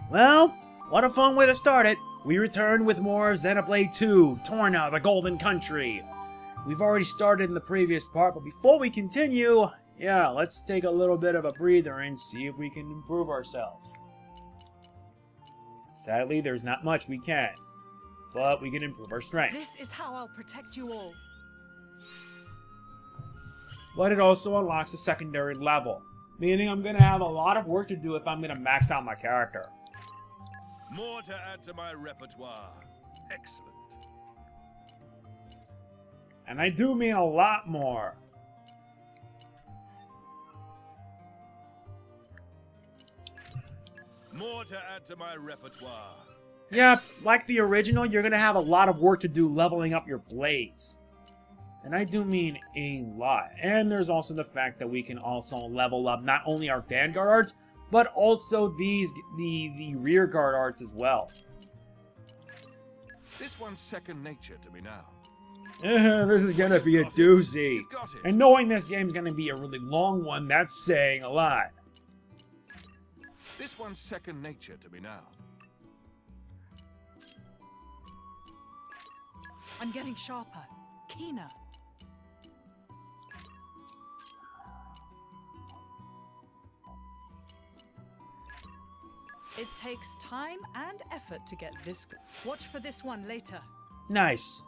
Well, what a fun way to start it. We return with more Xenoblade 2, Torna The Golden Country. We've already started in the previous part, but before we continue, yeah, let's take a little bit of a breather and see if we can improve ourselves. Sadly, there's not much we can, but we can improve our strength. This is how I'll protect you all. But it also unlocks a secondary level, meaning I'm going to have a lot of work to do if I'm going to max out my character. More to add to my repertoire. Excellent. And I do mean a lot more. More to add to my repertoire. Yep, like the original, you're going to have a lot of work to do leveling up your blades. And I do mean a lot. And there's also the fact that we can also level up not only our Vanguard arts, but also the rear guard arts as well. This one's second nature to me now. This is gonna be a doozy. And knowing this game's gonna be a really long one, that's saying a lot. This one's second nature to me now. I'm getting sharper, keener. It takes time and effort to get this good. Watch for this one later. Nice.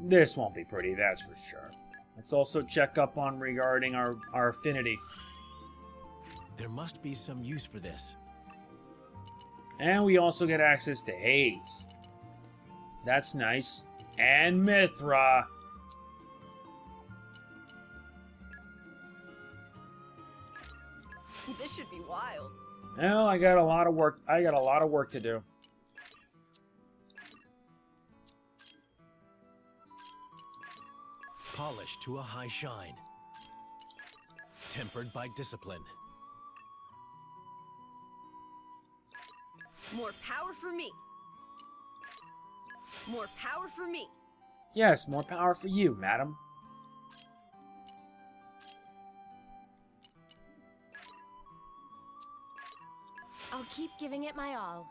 This won't be pretty, that's for sure. Let's also check up on regarding our affinity. There must be some use for this. And we also get access to Haze. That's nice. And Mythra. This should be wild. Well, I got a lot of work to do. Polished to a high shine. Tempered by discipline. More power for me. More power for me. Yes, more power for you, madam. I'll keep giving it my all.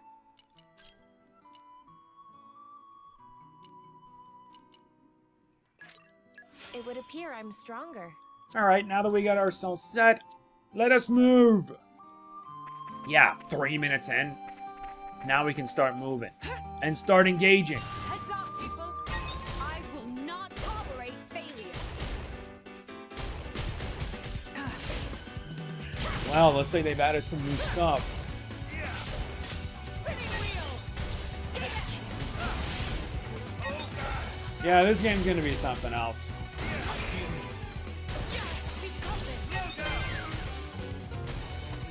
It would appear I'm stronger. Alright, now that we got ourselves set, let us move! Yeah, 3 minutes in. Now we can start moving. And start engaging. Heads off, people! I will not tolerate failure. Wow, looks like they've added some new stuff. Yeah, this game's gonna be something else.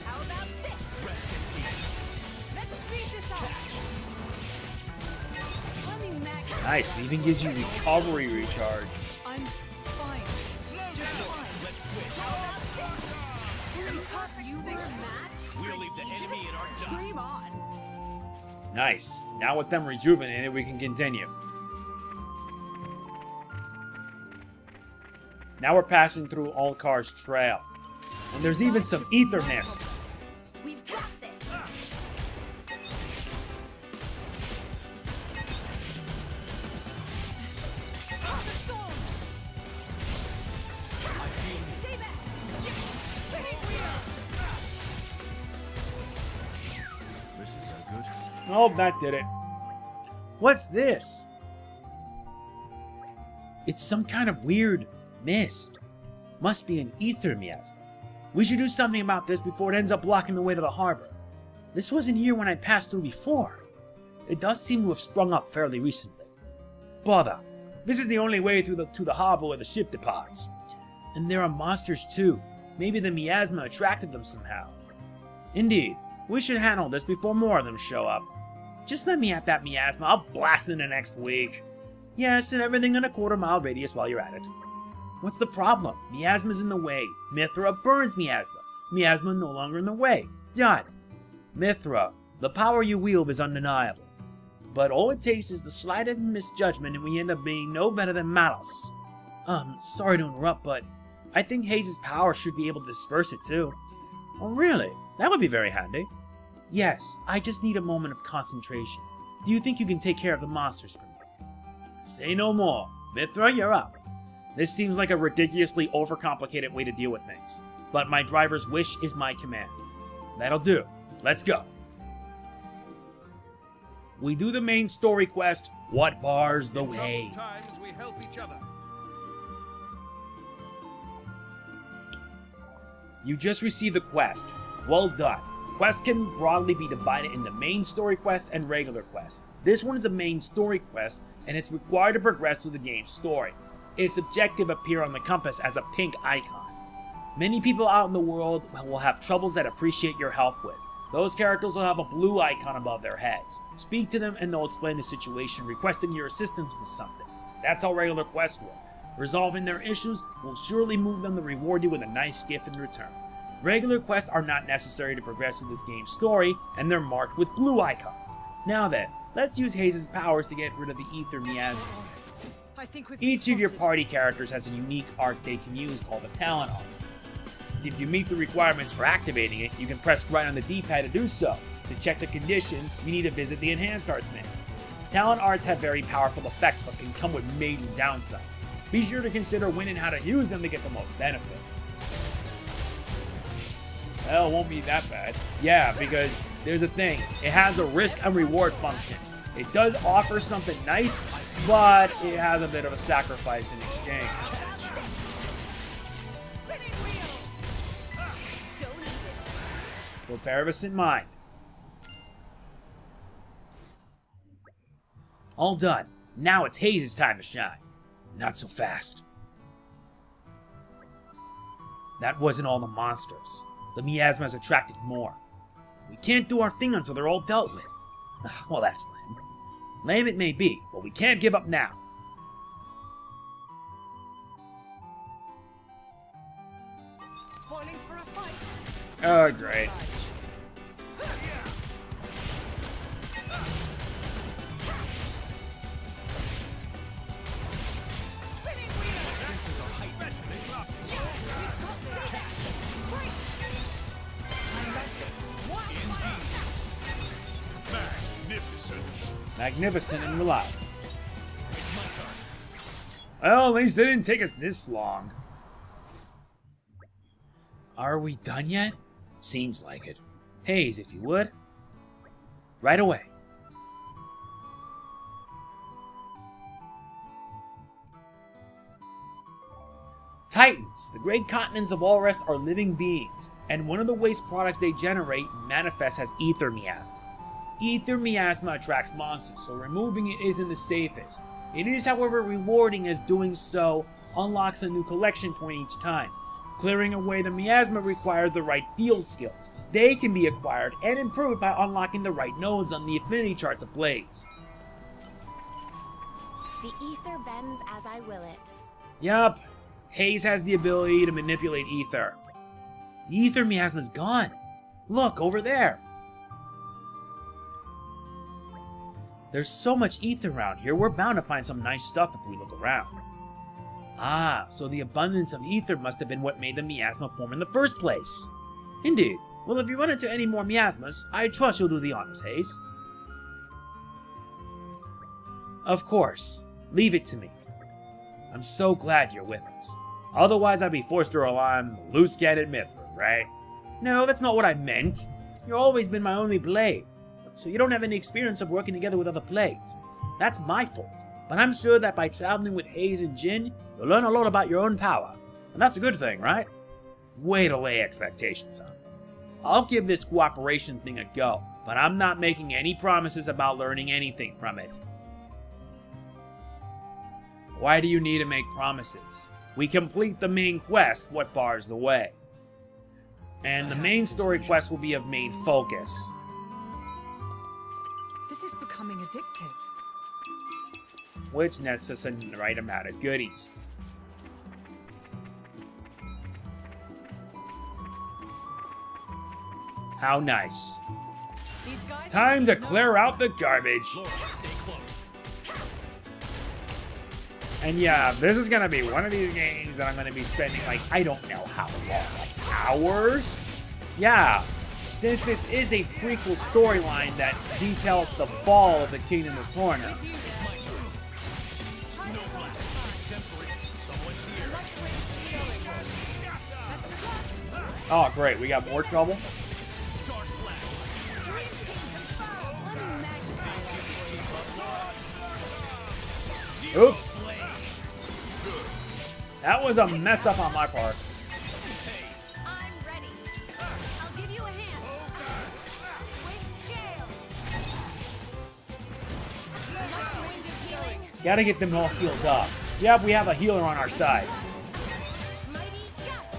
How about this? Let's speed this up. Let me max. Nice, it even gives you recovery recharge. I'm fine. Just fine. You were a match? We'll leave the enemy in our Dream dust. on. Nice. Now with them rejuvenated, we can continue. Now we're passing through Alkar's trail. And there's even some ether mist. We've got this. Stay back. This is no good. Oh, that did it. What's this? It's some kind of weird mist. Must be an ether miasma. We should do something about this before it ends up blocking the way to the harbor. This wasn't here when I passed through before. It does seem to have sprung up fairly recently. Bother. This is the only way to the harbor where the ship departs. And there are monsters too. Maybe the miasma attracted them somehow. Indeed, we should handle this before more of them show up. Just let me at that miasma, I'll blast it in the next week. Yes, and everything in a quarter-mile radius while you're at it. What's the problem? Miasma's in the way. Mythra burns miasma. Miasma no longer in the way. Done. Mythra, the power you wield is undeniable. But all it takes is the slightest misjudgment and we end up being no better than Malos. Sorry to interrupt, but I think Haze's power should be able to disperse it too. Oh really? That would be very handy. Yes, I just need a moment of concentration. Do you think you can take care of the monsters for me? Say no more. Mythra, you're up. This seems like a ridiculously overcomplicated way to deal with things, but my driver's wish is my command. That'll do. Let's go. We do the main story quest, What Bars the Way? In troubled times, we help each other. You just received the quest. Well done. Quests can broadly be divided into main story quests and regular quests. This one is a main story quest, and it's required to progress through the game's story. Its objective appears on the compass as a pink icon. Many people out in the world will have troubles that appreciate your help with. Those characters will have a blue icon above their heads. Speak to them and they'll explain the situation, requesting your assistance with something. That's how regular quests work. Resolving their issues will surely move them to reward you with a nice gift in return. Regular quests are not necessary to progress through this game's story, and they're marked with blue icons. Now then, let's use Haze's powers to get rid of the ether miasma. Each of your party characters has a unique art they can use called a talent art. If you meet the requirements for activating it, you can press right on the D-pad to do so. To check the conditions, you need to visit the Enhance Arts menu. Talent arts have very powerful effects but can come with major downsides. Be sure to consider when and how to use them to get the most benefit. Well, it won't be that bad. Yeah, because there's a thing. It has a risk and reward function. It does offer something nice, but it has a bit of a sacrifice in exchange. So bear this in mind. All done. Now it's Haze's time to shine. Not so fast. That wasn't all the monsters. The miasma has attracted more. We can't do our thing until they're all dealt with. Well, that's lame. Lame it may be, but we can't give up now. Spoiling for a fight. Oh, great. Magnificent and reliable. Well, at least they didn't take us this long. Are we done yet? Seems like it. Haze, if you would. Right away. Titans, the great continents of all rest, are living beings, and one of the waste products they generate manifests as ether miasma. Ether miasma attracts monsters, so removing it isn't the safest. It is, however, rewarding, as doing so unlocks a new collection point each time. Clearing away the miasma requires the right field skills. They can be acquired and improved by unlocking the right nodes on the affinity charts of blades. The ether bends as I will it. Yup, Haze has the ability to manipulate ether. The ether miasma's gone. Look, over there. There's so much ether around here, we're bound to find some nice stuff if we look around. Ah, so the abundance of ether must have been what made the miasma form in the first place. Indeed. Well, if you run into any more miasmas, I trust you'll do the honors, Haze. Of course. Leave it to me. I'm so glad you're with us. Otherwise, I'd be forced to rely on loose-canned Mythra, right? No, that's not what I meant. You've always been my only blade, so you don't have any experience of working together with other blades. That's my fault, but I'm sure that by traveling with Haze and Jin, you'll learn a lot about your own power. And that's a good thing, right? Way to lay expectations on. I'll give this cooperation thing a go, but I'm not making any promises about learning anything from it. Why do you need to make promises? We complete the main quest, What Bars the Way. And the main story quest will be of main focus. This is becoming addictive. Which nets us the right amount of goodies. How nice. These guys Time to clear out the garbage. Lora, stay close. And yeah, this is gonna be one of these games that I'm gonna be spending, like, I don't know how long, like hours? Yeah, since this is a prequel storyline that details the fall of the Kingdom of Torna. Oh, great. We got more trouble? Oops. That was a mess up on my part. I'm ready. I'll give you a hand. Swing scale. Gotta get them all healed up. Yep, we have a healer on our side. Mighty gust.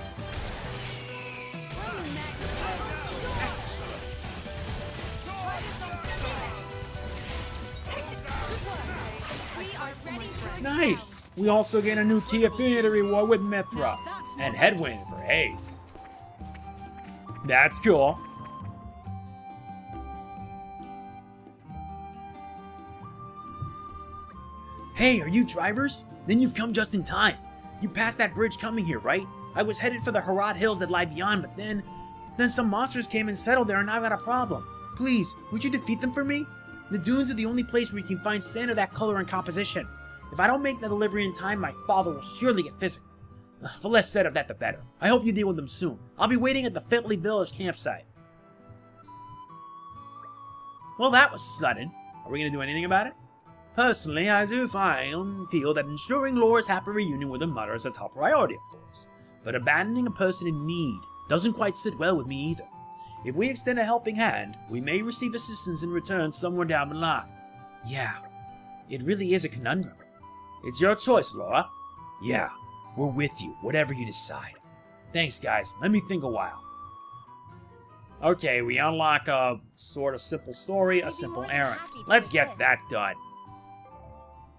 We are ready for Nice! We also get a new key affinity reward with Mythra. And Headwind for Haze. That's cool. Hey, are you drivers? Then you've come just in time. You passed that bridge coming here, right? I was headed for the Harad Hills that lie beyond, but then some monsters came and settled there and I've got a problem. Please, would you defeat them for me? The dunes are the only place where you can find sand of that color and composition. If I don't make the delivery in time, my father will surely get physical. The less said of that, the better. I hope you deal with them soon. I'll be waiting at the Fitly Village campsite. Well, that was sudden. Are we going to do anything about it? Personally, I do feel that ensuring Lora's happy reunion with her mother is a top priority, of course. But abandoning a person in need doesn't quite sit well with me either. If we extend a helping hand, we may receive assistance in return somewhere down the line. Yeah, it really is a conundrum. It's your choice, Lora. Yeah, we're with you, whatever you decide. Thanks, guys. Let me think a while. Okay, we unlock a sort of simple story, a simple errand. Let's get that done.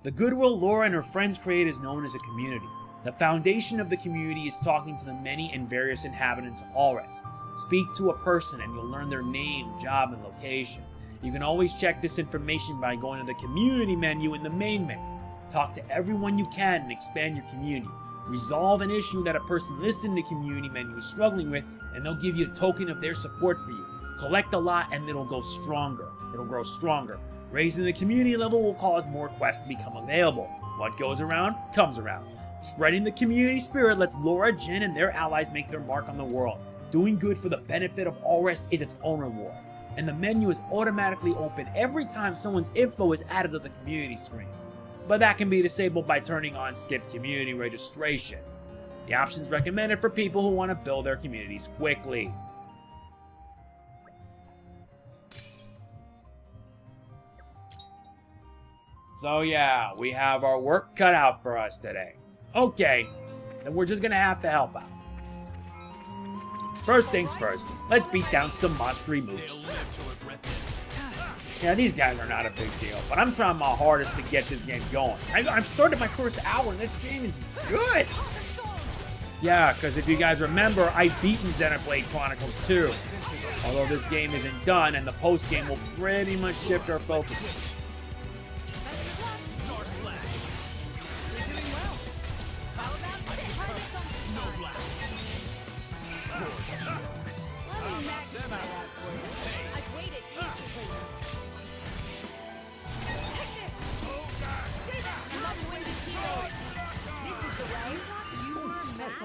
The goodwill Lora and her friends create is known as a community. The foundation of the community is talking to the many and various inhabitants of Alres. Speak to a person and you'll learn their name, job, and location. You can always check this information by going to the community menu in the main menu. Talk to everyone you can and expand your community. Resolve an issue that a person listed in the community menu is struggling with, and they'll give you a token of their support for you. Collect a lot and it'll go stronger. It'll grow stronger. Raising the community level will cause more quests to become available. What goes around, comes around. Spreading the community spirit lets Lora, Jin, and their allies make their mark on the world. Doing good for the benefit of Alres is its own reward. And the menu is automatically open every time someone's info is added to the community screen. But that can be disabled by turning on skip community registration. The option's recommended for people who want to build their communities quickly. So yeah, we have our work cut out for us today. Okay, then we're just gonna have to help out. First things first, let's beat down some monstery moves. Yeah, these guys are not a big deal, but I'm trying my hardest to get this game going. I've started my first hour and this game is just good! Yeah, because if you guys remember, I've beaten Xenoblade Chronicles 2. Although this game isn't done, and the post-game will pretty much shift our focus.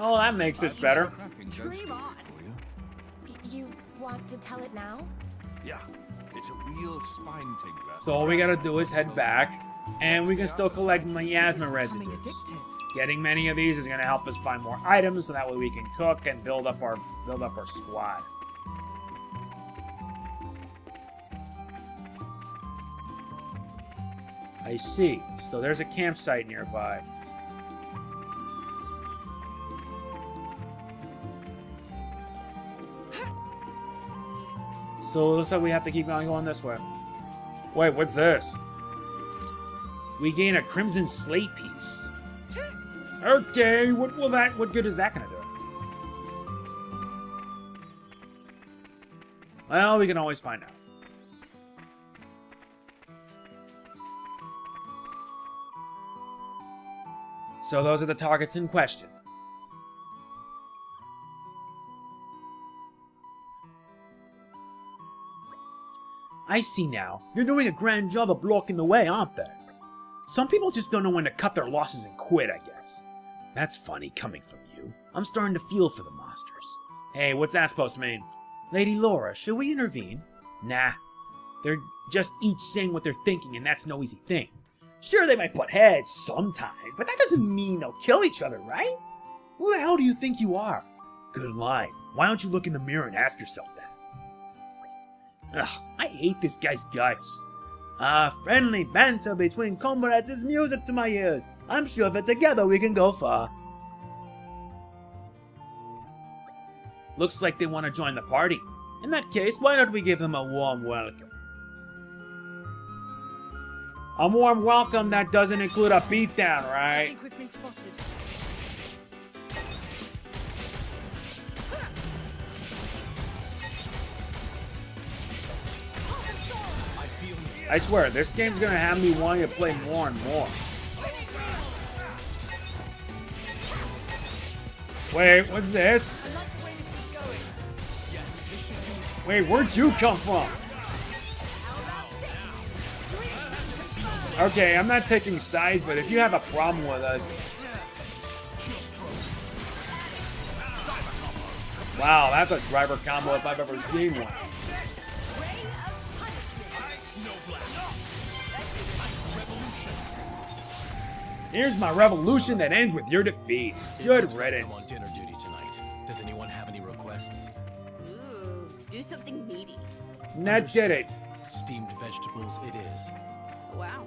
Oh, that makes it better. Dream on. You want to tell it now? Yeah, it's a real spine tingler. So all we gotta do is head back, and we can still collect miasma residues. Getting many of these is gonna help us find more items, so that way we can cook and build up our squad. I see. So there's a campsite nearby. So it looks like we have to keep on going this way. Wait, what's this? We gain a crimson slate piece. Okay, what good is that gonna do? Well, we can always find out. So those are the targets in question. I see now. You're doing a grand job of blocking the way, aren't they? Some people just don't know when to cut their losses and quit, I guess. That's funny coming from you. I'm starting to feel for the monsters. Hey, what's that supposed to mean? Lady Lora, should we intervene? Nah. They're just each saying what they're thinking, and that's no easy thing. Sure, they might butt heads sometimes, but that doesn't mean they'll kill each other, right? Who the hell do you think you are? Good line. Why don't you look in the mirror and ask yourself that? Ugh, I hate this guy's guts. Friendly banter between comrades is music to my ears. I'm sure that together we can go far. Looks like they want to join the party. In that case, why don't we give them a warm welcome? A warm welcome that doesn't include a beatdown, I right? think we've been spotted. I swear, this game's gonna have me wanting to play more and more. Wait, what's this? I like the way this is going. Wait, where'd you come from? Okay, I'm not taking sides, but if you have a problem with us... Wow, that's a driver combo if I've ever seen one. Here's my revolution that ends with your defeat. Good riddance. I'm on dinner duty tonight. Does anyone have any requests? Ooh, do something meaty. That did it. Steamed vegetables it is. Wow.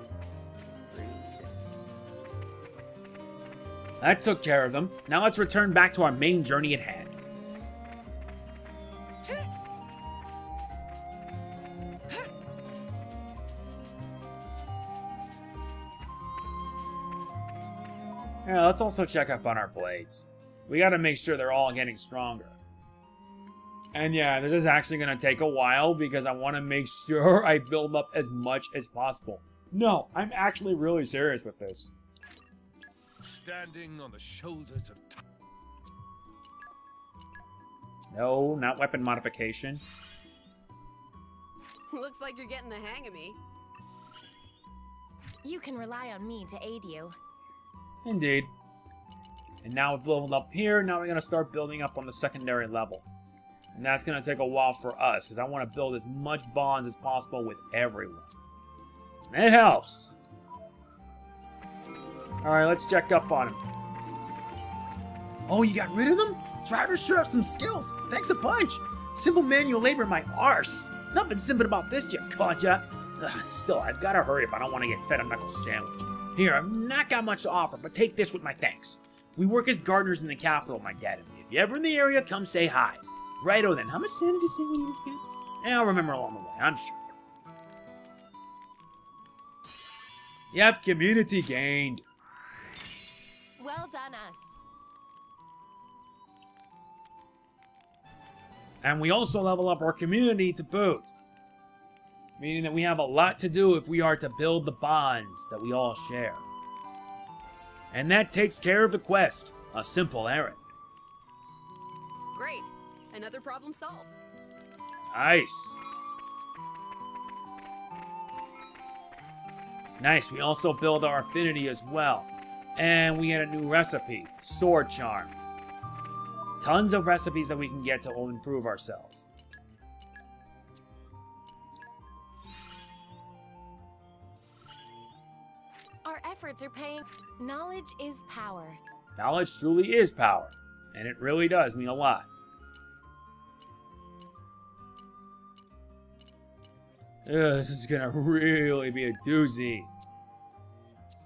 That took care of them. Now let's return back to our main journey at hand. Yeah, let's also check up on our blades. We gotta make sure they're all getting stronger. And yeah, this is actually gonna take a while because I want to make sure I build up as much as possible. No, I'm actually really serious with this. Standing on the shoulders of time. No, not weapon modification. Looks like you're getting the hang of me. You can rely on me to aid you. Indeed. And now we've leveled up here, now we're going to start building up on the secondary level. And that's going to take a while for us, because I want to build as much bonds as possible with everyone. And it helps. Alright, let's check up on him. Oh, you got rid of them? Drivers sure have some skills. Thanks a bunch. Simple manual labor my arse. Nothing simple about this, you concha. Still, I've got to hurry if I don't want to get fed a knuckle sandwich. Here, I've not got much to offer, but take this with my thanks. We work as gardeners in the capital, my dad and me. If you're ever in the area, come say hi. Righto then, how much sanity say we need again? I'll remember along the way, I'm sure. Yep, community gained. Well done, us. And we also level up our community to boot. Meaning that we have a lot to do if we are to build the bonds that we all share. And that takes care of the quest. A simple errand. Great. Another problem solved. Nice. Nice, we also build our affinity as well. And we get a new recipe, Sword Charm. Tons of recipes that we can get to improve ourselves. Our efforts are paying. Knowledge is power. Knowledge truly is power. And it really does mean a lot. Ugh, this is gonna really be a doozy.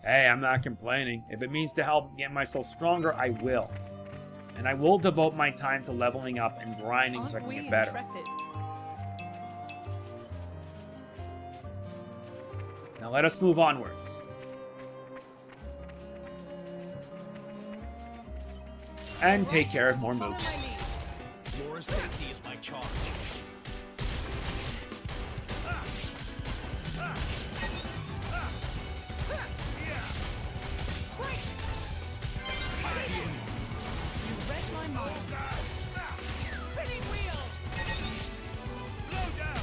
Hey, I'm not complaining. If it means to help get myself stronger, I will. And I will devote my time to leveling up and grinding so I can get better. Intrepid? Now let us move onwards. And take care of more Follow my mooks. lead. Lora's safety is my charge. You read my mind. Spinning wheel. Blow down.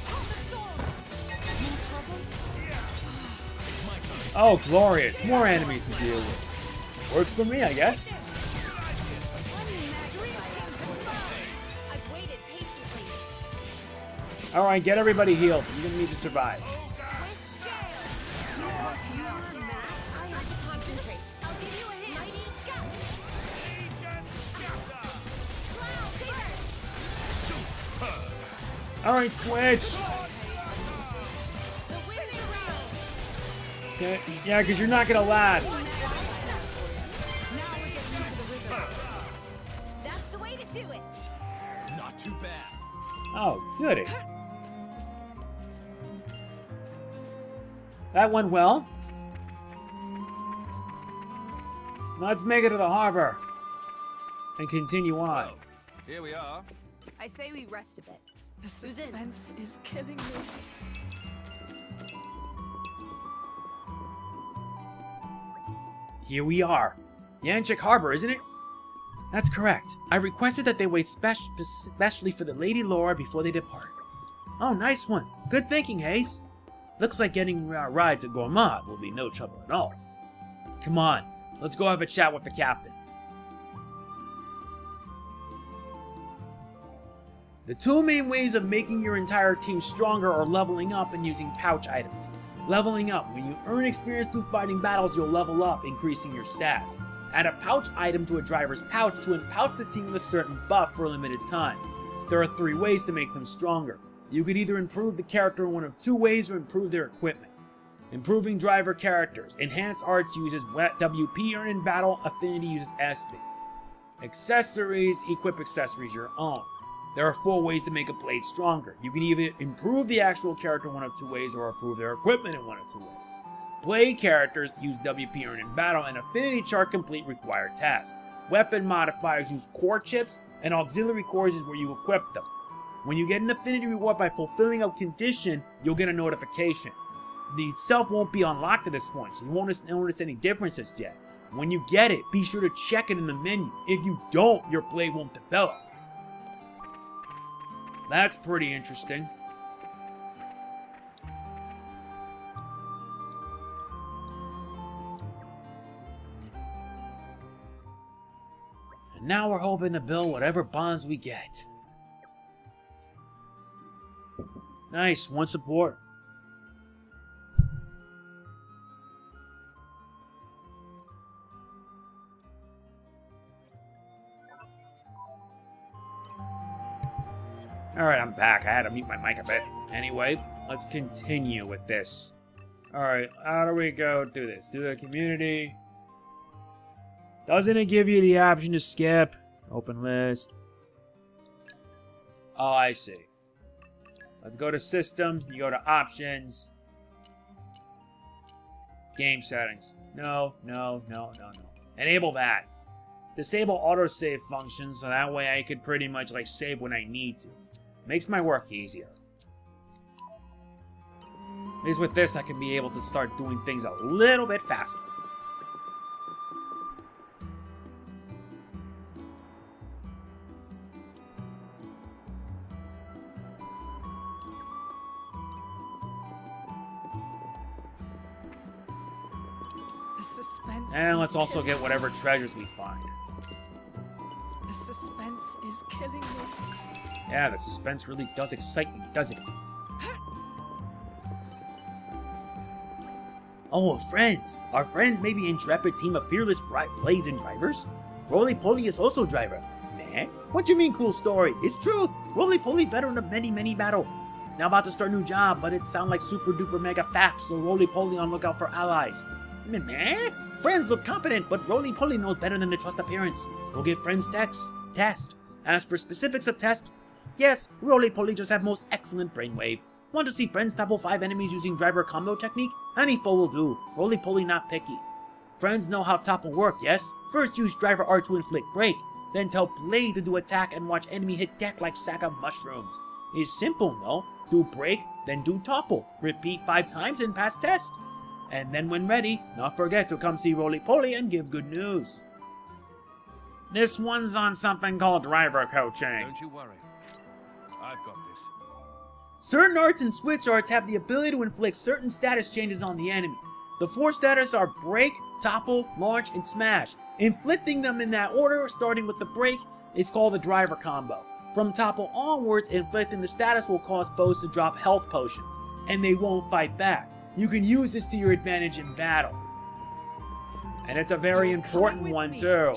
Hold the thorns. Oh, glorious. More enemies to deal with. Works for me, I guess. I've waited patiently. Alright, get everybody healed. You're gonna need to survive. I have to concentrate. I'll give you a hint. Mighty Scout. Alright, switch. Okay, yeah, because you're not gonna last. That's the way to do it. Not too bad. Oh, goody. That went well. Let's make it to the harbor. And continue on. Here we are. I say we rest a bit. The suspense is killing me. Here we are. Yanchik Harbor, isn't it? That's correct. I requested that they wait specially for the Lady Lora before they depart. Oh, nice one. Good thinking, Hayes. Looks like getting a ride to Gormott will be no trouble at all. Come on, let's go have a chat with the captain. The two main ways of making your entire team stronger are leveling up and using pouch items. Leveling up. When you earn experience through fighting battles, you'll level up, increasing your stats. Add a pouch item to a driver's pouch to empouch the team with a certain buff for a limited time. There are 3 ways to make them stronger. You could either improve the character in one of 2 ways or improve their equipment. Improving driver characters. Enhance Arts uses WP earned in battle, Affinity uses SP. Accessories. Equip accessories your own. There are 4 ways to make a blade stronger. You can either improve the actual character in one of 2 ways or improve their equipment in one of 2 ways. Blade characters use WP earned in battle and Affinity chart complete required tasks. Weapon modifiers use core chips and auxiliary cores is where you equip them. When you get an Affinity reward by fulfilling a condition, you'll get a notification. The itself won't be unlocked at this point, so you won't notice any differences yet. When you get it, be sure to check it in the menu. If you don't, your blade won't develop. That's pretty interesting. And now we're hoping to build whatever bonds we get. Nice, 1 support. Alright, I'm back. I had to mute my mic a bit. Anyway, let's continue with this. Alright, how do we go do this? Do the community. Doesn't it give you the option to skip? Open list. Oh, I see. Let's go to system. You go to options. Game settings. No. Enable that. Disable autosave function so that way I could pretty much like save when I need to. Makes my work easier. At least with this, I can be able to start doing things a little bit faster. The suspense. And is let's also killing get whatever treasures we find. The suspense is killing me. Yeah, the suspense really does excite me, doesn't it? Oh, friends! Our friends may be intrepid team of fearless blades and drivers. Roly-Poly is also driver. Nah? What you mean cool story? It's truth! Roly-Poly veteran of many battle. Now about to start new job, but it sound like super duper mega faff, so Roly-Poly on lookout for allies. Nah? Friends look competent, but Roly-Poly knows better than to trust appearance. We'll give friends test. As for specifics of test, yes, Roly-Poly just have most excellent brainwave. Want to see friends topple 5 enemies using driver combo technique? Any foe will do. Roly-Poly not picky. Friends know how topple work, yes? First use driver art to inflict break, then tell blade to do attack and watch enemy hit deck like sack of mushrooms. It's simple, no? Do break, then do topple. Repeat 5 times and pass test. And then when ready, not forget to come see Roly-Poly and give good news. This one's on something called driver coaching. Don't you worry. I've got this. Certain arts and switch arts have the ability to inflict certain status changes on the enemy. The 4 status are break, topple, launch, and smash. Inflicting them in that order, starting with the break, is called the driver combo. From topple onwards, inflicting the status will cause foes to drop health potions, and they won't fight back. You can use this to your advantage in battle. And it's a very important one too.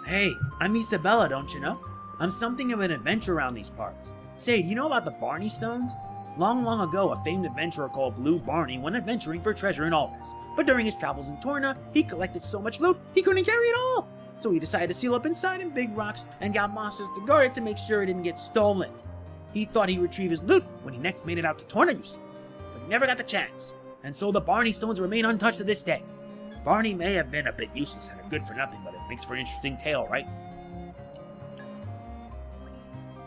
Hey, I'm Isabella, don't you know? I'm something of an adventurer around these parts. Say, do you know about the Barney Stones? Long ago, a famed adventurer called Blue Barney went adventuring for treasure in Aldous. But during his travels in Torna, he collected so much loot, he couldn't carry it all! So he decided to seal up inside in big rocks and got monsters to guard it to make sure it didn't get stolen. He thought he'd retrieve his loot when he next made it out to Torna, you see. But he never got the chance. And so the Barney Stones remain untouched to this day. Barney may have been a bit useless and a good for nothing, but it makes for an interesting tale, right?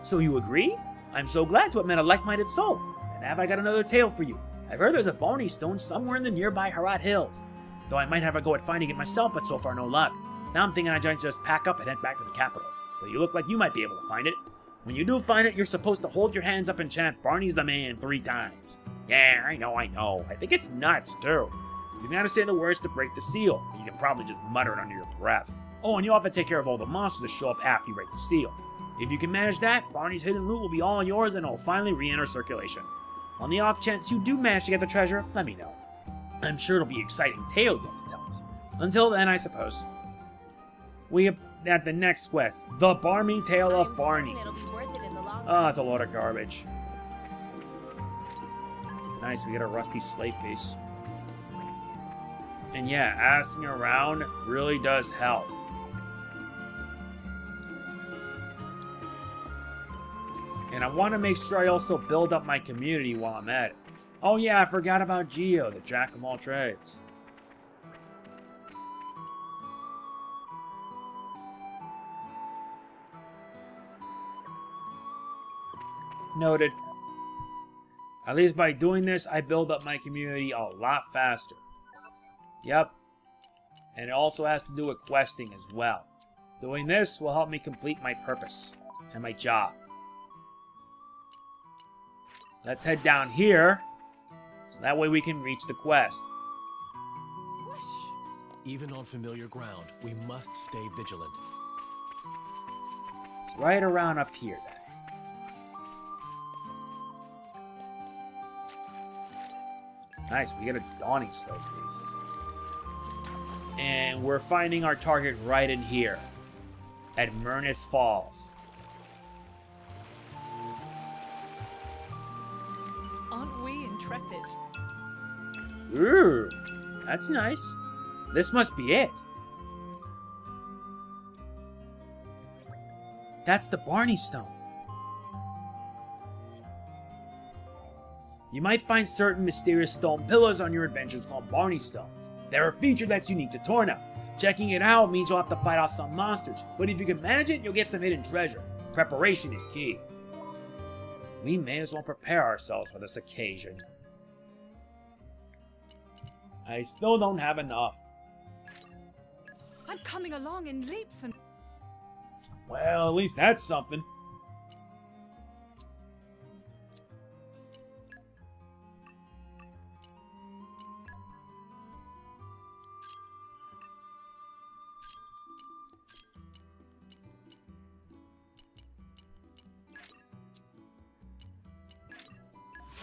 So you agree? I'm so glad to have met a like-minded soul. And have I got another tale for you. I've heard there's a Barney Stone somewhere in the nearby Herat Hills. Though I might have a go at finding it myself, but so far no luck. Now I'm thinking I just pack up and head back to the capital. But you look like you might be able to find it. When you do find it, you're supposed to hold your hands up and chant Barney's the man 3 times. Yeah, I know. I think it's nuts, too. You gotta say the words to break the seal. You can probably just mutter it under your breath. Oh, and you'll have to take care of all the monsters that show up after you break the seal. If you can manage that, Barney's hidden loot will be all yours and it'll finally re-enter circulation. On the off chance you do manage to get the treasure, let me know. I'm sure it'll be an exciting tale you'll have to tell me. Until then, I suppose. We have at the next quest, The Barney Tale of Barney. Oh, it's a lot of garbage. Nice, we get a rusty slate piece. And yeah, asking around really does help. And I want to make sure I also build up my community while I'm at it. Oh yeah, I forgot about Geo, the jack of all trades. Noted. At least by doing this, I build up my community a lot faster. Yep. And it also has to do with questing as well. Doing this will help me complete my purpose and my job. Let's head down here, so that way we can reach the quest. Even on familiar ground, we must stay vigilant. It's right around up here, then. Nice, we get a Dawning Slate piece. And we're finding our target right in here, at Myrnis Falls. Aren't we intrepid? Ooh, that's nice. This must be it. That's the Barney Stone. You might find certain mysterious stone pillars on your adventures called Barney Stones. They're a feature that's unique to Torna. Checking it out means you'll have to fight off some monsters, but if you can manage it, you'll get some hidden treasure. Preparation is key. We may as well prepare ourselves for this occasion. I still don't have enough. I'm coming along in leaps and... Well, at least that's something.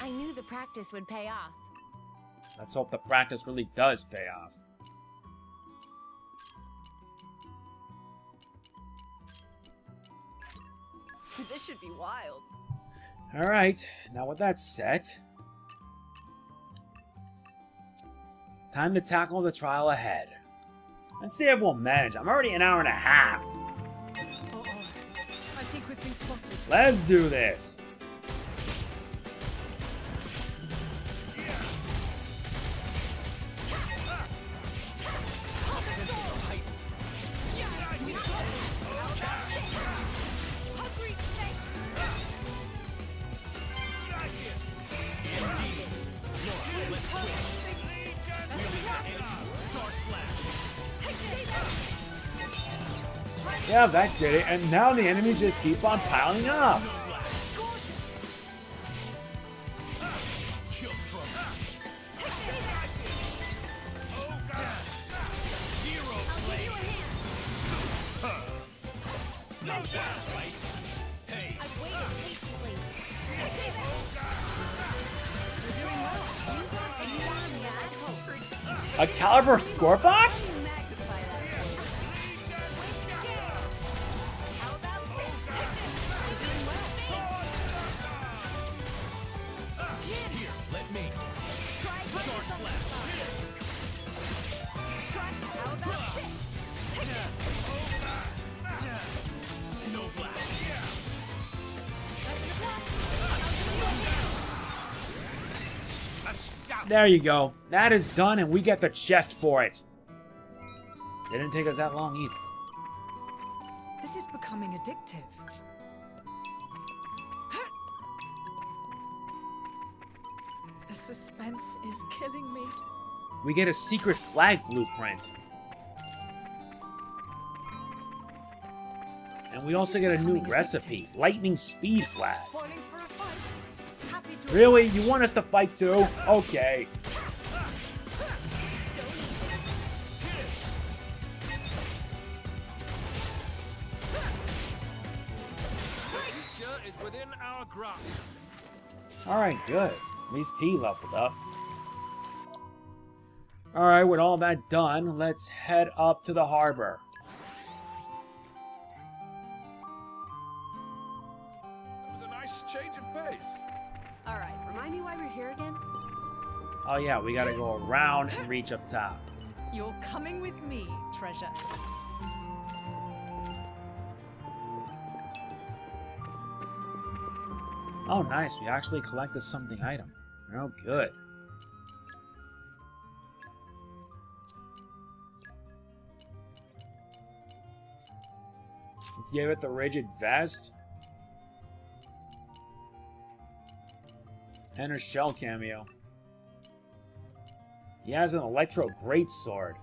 I knew the practice would pay off. Let's hope the practice really does pay off. This should be wild. Alright, now with that set, time to tackle the trial ahead. Let's see if we'll manage. I'm already an hour and a half. Uh-oh. I think we've been spotted. Let's do this. Yeah, that did it. And now the enemies just keep on piling up. A caliber score box? There you go. That is done, and we get the chest for it. Didn't take us that long either. This is becoming addictive. The suspense is killing me. We get a secret flag blueprint. And we also get a new recipe, lightning speed flag. Spoiling for a fight. Happy to Really? You want us to fight too? Okay. Future is within our grasp. Alright, good. At least he leveled up. Alright, with all that done, let's head up to the harbor. That was a nice change of pace. Alright, remind me why we're here again? Oh yeah, we gotta go around and reach up top. You're coming with me, treasure. Oh nice, we actually collected something item. Oh good. Let's give it the rigid vest. And a shell cameo. He has an electro greatsword.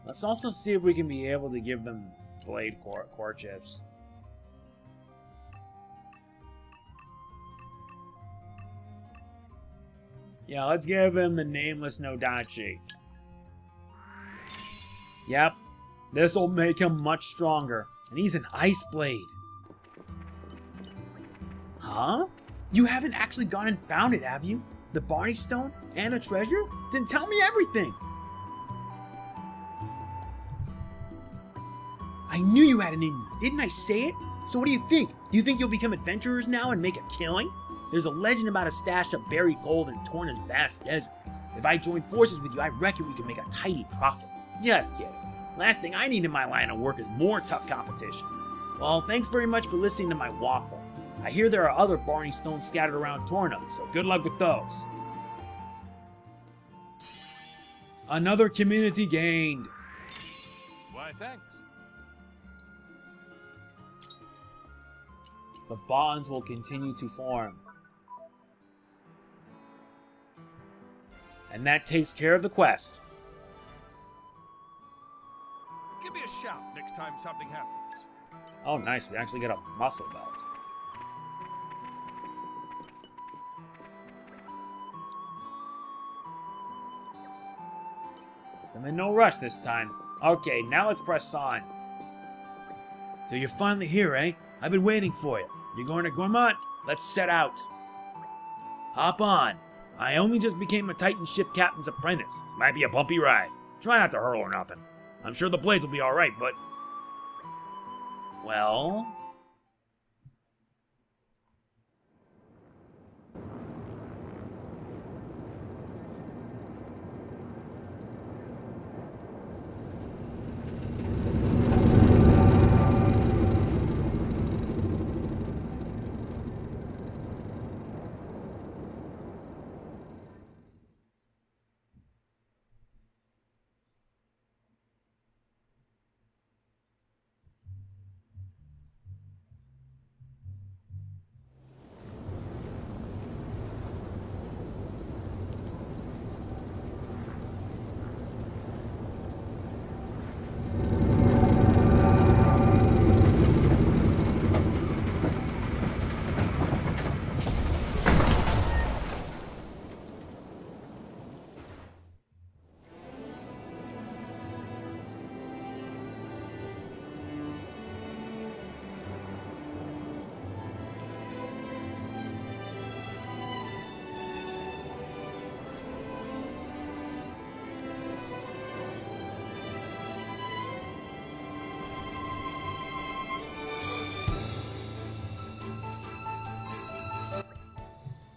Let's also see if we can be able to give them blade core chips. Yeah, let's give him the nameless Nodachi. Yep, this will make him much stronger. And he's an ice blade. Huh? You haven't actually gone and found it, have you? The Barney Stone and the treasure? Then tell me everything! I knew you had it in you. Didn't I say it? So what do you think? Do you think you'll become adventurers now and make a killing? There's a legend about a stash of buried gold in Torna's vast desert. If I join forces with you, I reckon we can make a tidy profit. Just kidding. Last thing I need in my line of work is more tough competition. Well, thanks very much for listening to my waffle. I hear there are other Barney Stones scattered around Torna, so good luck with those. Another community gained. Why, thanks. The bonds will continue to form. And that takes care of the quest. Give me a shout next time something happens. Oh, nice. We actually get a muscle belt. I'm in no rush this time. Okay, now let's press on. So you're finally here, eh? I've been waiting for you. You're going to Gormott? Let's set out. Hop on. I only just became a Titan ship captain's apprentice. Might be a bumpy ride. Try not to hurl or nothing. I'm sure the blades will be alright, but... Well...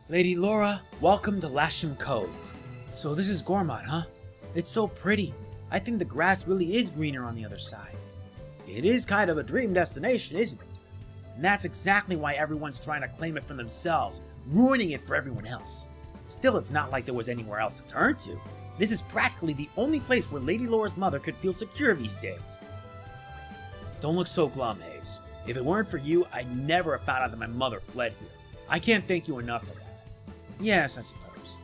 Lady Lora, welcome to Lasham Cove. So this is Gormott, huh? It's so pretty. I think the grass really is greener on the other side. It is kind of a dream destination, isn't it? And that's exactly why everyone's trying to claim it for themselves, ruining it for everyone else. Still, it's not like there was anywhere else to turn to. This is practically the only place where Lady Lora's mother could feel secure these days. Don't look so glum, Hayes. If it weren't for you, I'd never have found out that my mother fled here. I can't thank you enough for that. Yes, I suppose.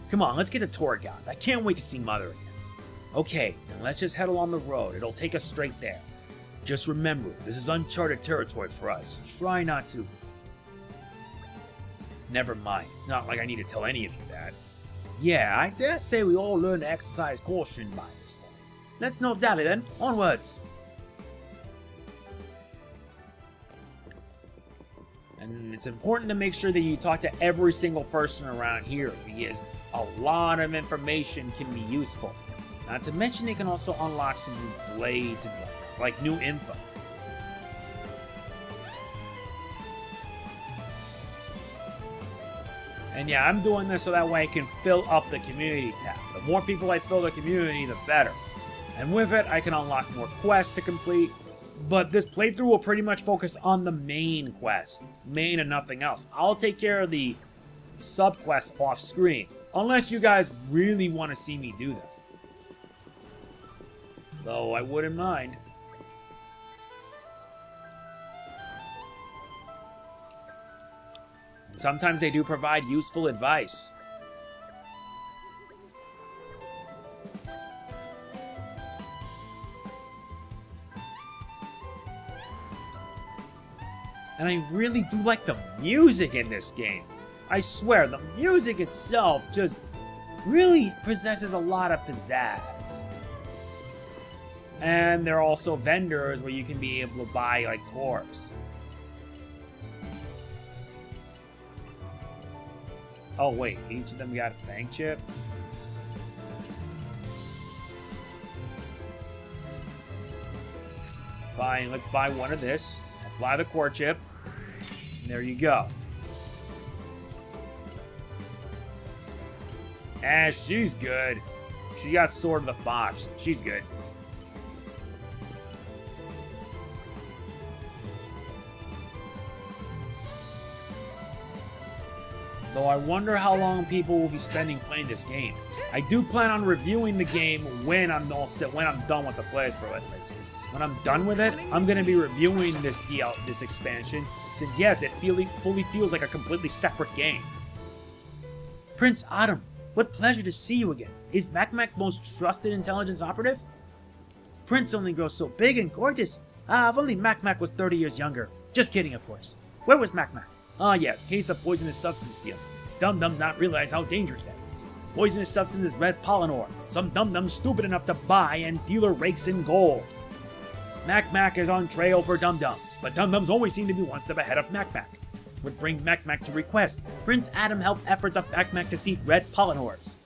Come on, let's get to Torgoth. I can't wait to see Mother again. Okay, then let's just head along the road. It'll take us straight there. Just remember, this is uncharted territory for us. Try not to... Never mind. It's not like I need to tell any of you that. Yeah, I dare say we all learn to exercise caution by this point. Let's not dally then. Onwards! And it's important to make sure that you talk to every single person around here, because a lot of information can be useful. Not to mention they can also unlock some new blades and like new info. And yeah, I'm doing this so that way I can fill up the community tab. The more people I fill the community, the better. And with it, I can unlock more quests to complete. But this playthrough will pretty much focus on the main quest. Main and nothing else. I'll take care of the sub-quests off screen. Unless you guys really want to see me do them. Though I wouldn't mind. Sometimes they do provide useful advice. And I really do like the music in this game. I swear, the music itself just really possesses a lot of pizzazz. And there are also vendors where you can be able to buy, like, cores. Oh, wait, each of them got a fang chip? Fine, let's buy one of this. Apply the core chip. And there you go. Ah, she's good. She got Sword of the Fox. She's good. Though I wonder how long people will be spending playing this game. I do plan on reviewing the game when I'm done with the playthrough, at least. When I'm done with it, I'm going to be reviewing this expansion, since yes, it fully feels like a completely separate game. Prince Addam, what pleasure to see you again. Is MegamanNG most trusted intelligence operative? Prince only grows so big and gorgeous. Ah, if only MegamanNG was 30 years younger. Just kidding, of course. Where was MegamanNG? Ah, yes, case of poisonous substance dealing. Dum-dums not realize how dangerous that is. Poisonous substance is red pollen ore. Some dum-dums stupid enough to buy, and dealer rakes in gold. MegamanNG is on trail for dum-dums, but dum-dums always seem to be one step ahead of MegamanNG. Would bring MegamanNG to request. Prince Addam helped efforts of MegamanNG to seek red pollen ores.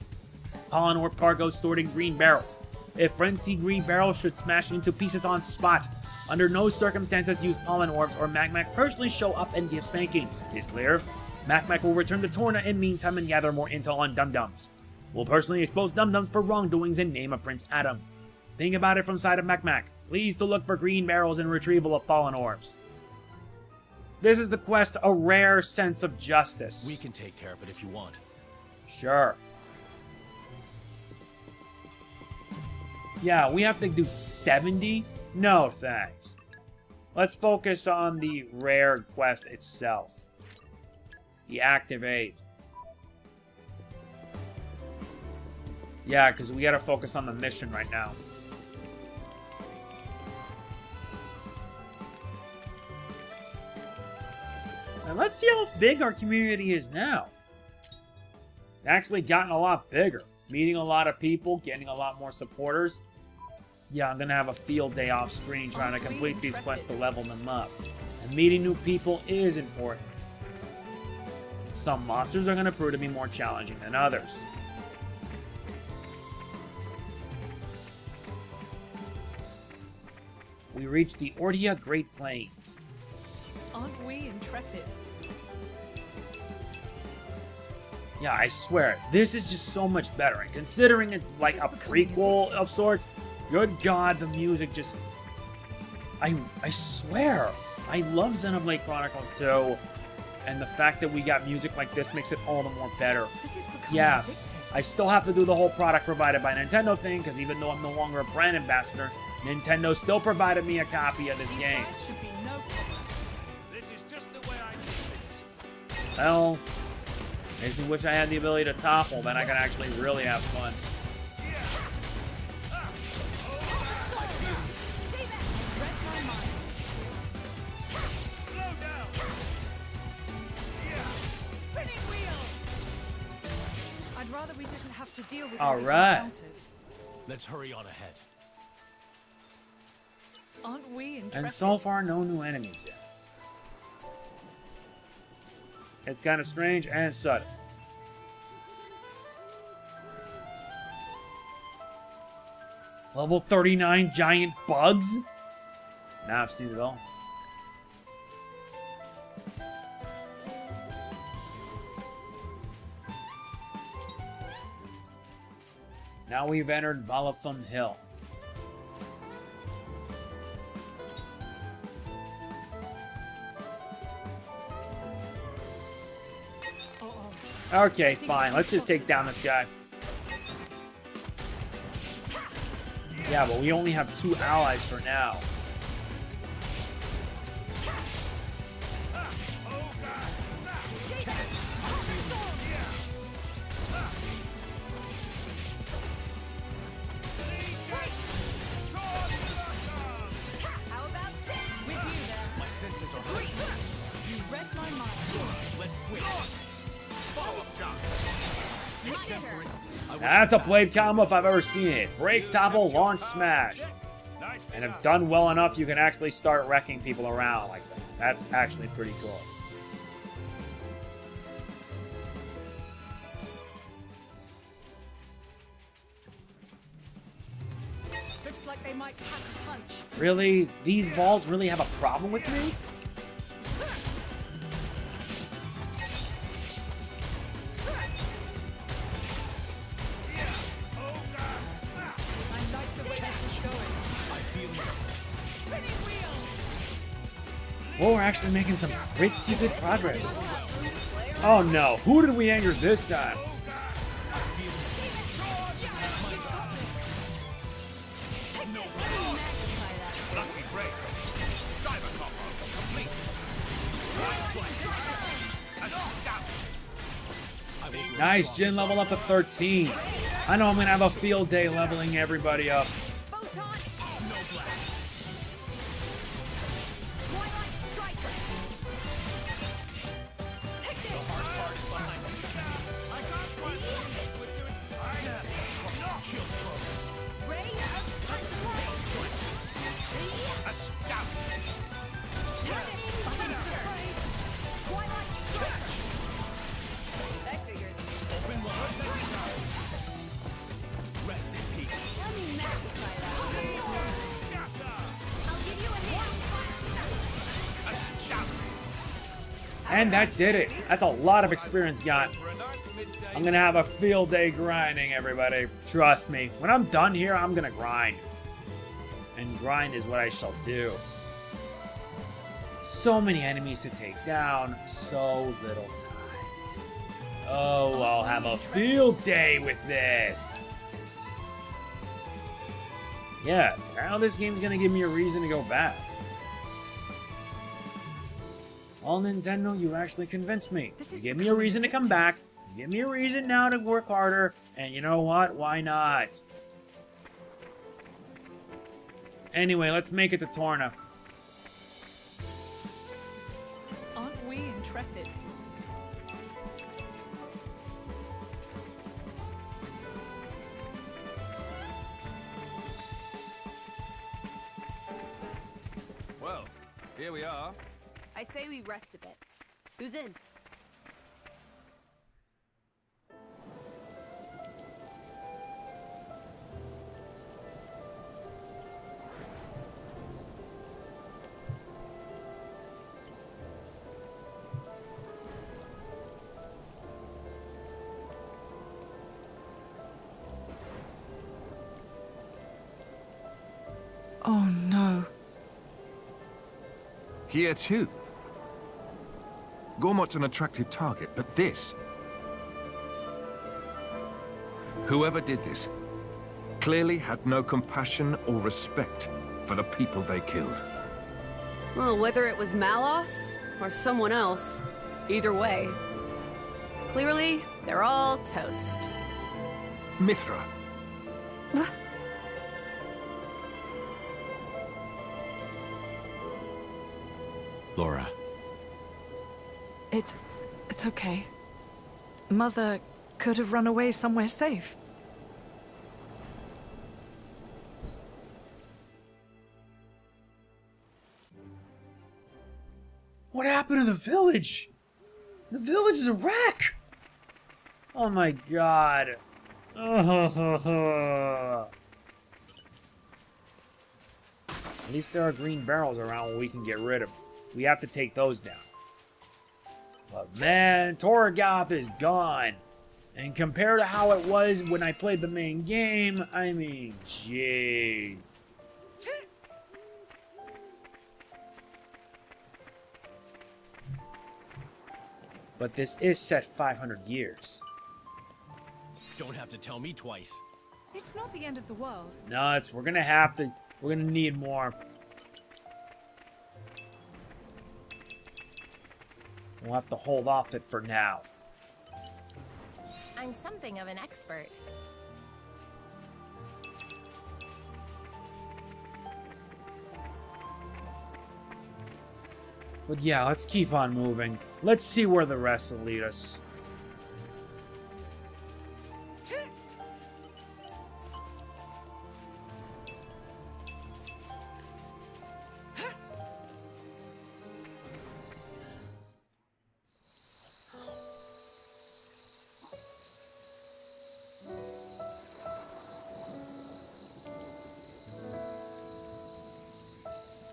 Pollen ore cargo stored in green barrels. If friends see green barrels, should smash into pieces on spot. Under no circumstances use pollen orbs or MegamanNG personally show up and give spankings. Is clear? MegamanNG will return to Torna in meantime and gather more intel on dum-dums. We'll personally expose dum-dums for wrongdoings in name of Prince Addam. Think about it from side of MegamanNG. Please to look for green barrels and retrieval of pollen orbs. This is the quest, A Rare Sense of Justice. We can take care of it if you want. Sure. Yeah, we have to do 70? No, thanks. Let's focus on the rare quest itself. The Activate. Yeah, because we gotta focus on the mission right now. And let's see how big our community is now. It's actually gotten a lot bigger. Meeting a lot of people, getting a lot more supporters. Yeah, I'm gonna have a field day off screen trying to complete these quests to level them up. And meeting new people is important. Some monsters are gonna prove to be more challenging than others. We reach the Ordia Great Plains. Aren't we intrepid? Yeah, I swear, this is just so much better. And considering it's like a prequel of sorts, good God, the music just... I swear, I love Xenoblade Chronicles 2, and the fact that we got music like this makes it all the more better. This is becoming Yeah, addictive. I still have to do the whole product provided by Nintendo thing, because even though I'm no longer a brand ambassador, Nintendo still provided me a copy of this These game. guys should be no problem. This is just the way I do things. Well, makes me wish I had the ability to topple, then I could actually really have fun. Read my mind. Slow down. Spinning wheel! I'd rather we didn't have to deal with All these right. encounters. Let's hurry on ahead. Aren't we intrepid? And so far, no new enemies yet. It's kind of strange and sudden. Level 39 giant bugs? Now I've seen it all. Now we've entered Valathun Hill. Okay, fine. Let's just take down this guy. Yeah, but we only have 2 allies for now. How about this? With you there. My senses are heightened. You read my mind. Let's switch. Follow-up jump. My turn. That's a blade combo if I've ever seen it. Break, topple, launch, smash. Nicely And done. if done well enough, you can actually start wrecking people around like that. That's actually pretty cool. Looks like they might pack a punch. Really? These balls really have a problem with me? I like the way this is going. I feel Spinning wheel! Well, we're actually making some pretty good progress. Oh no, who did we anger this time? Lucky break. Diver combo complete. Nice, Jin level up to 13. I know I'm gonna have a field day leveling everybody up. Photon Twilight Striker. Take this. Ray of Twilight Strike. That figured. rest in peace. Let me magnify that. I'll give you a hand. And that did it. That's a lot of experience got. For a nice midday. I'm gonna have a field day grinding, everybody. Trust me. When I'm done here, I'm gonna grind. And grind is what I shall do. So many enemies to take down, so little time. Oh, I'll have a field day with this. Yeah, now this game's gonna give me a reason to go back. Well, Nintendo, you actually convinced me. You give me a reason to come back. You give me a reason now to work harder. And you know what? Why not? Anyway, let's make it to Torna. Aren't we intrepid? Well, here we are. I say we rest a bit. Who's in? Oh no. Here too. Gormott's an attractive target, but this... Whoever did this clearly had no compassion or respect for the people they killed. Well, whether it was Malos or someone else, either way, clearly they're all toast. Mythra. Lora. It's okay. Mother could have run away somewhere safe. What happened to the village? The village is a wreck! Oh my god. At least there are green barrels around where we can get rid of them. We have to take those down. But man, Torgoth is gone. And compared to how it was when I played the main game, I mean, jeez. But this is set 500 years. Don't have to tell me twice. It's not the end of the world. No, we're gonna need more. We'll have to hold off it for now. I'm something of an expert. But yeah, let's keep on moving. Let's see where the rest will lead us.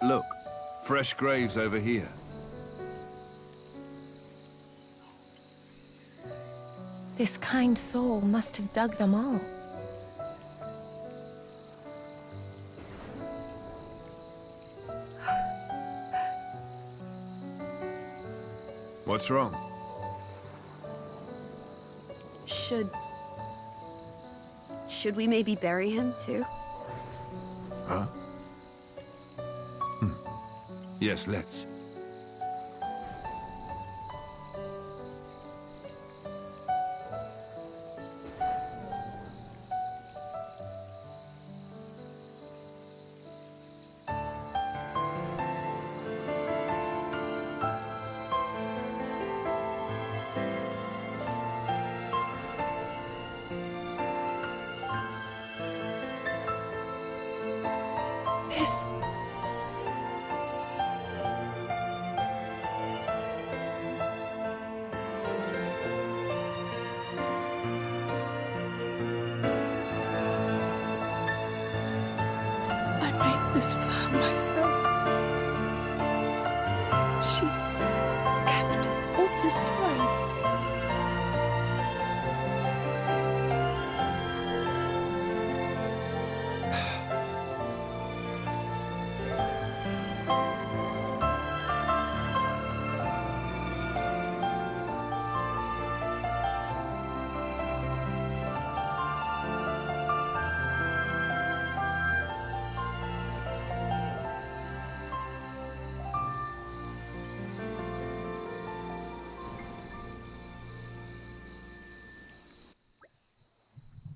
Look, fresh graves over here. This kind soul must have dug them all. What's wrong? Should we maybe bury him too? Huh? Yes, let's. This... I made this for her myself. She kept all this time.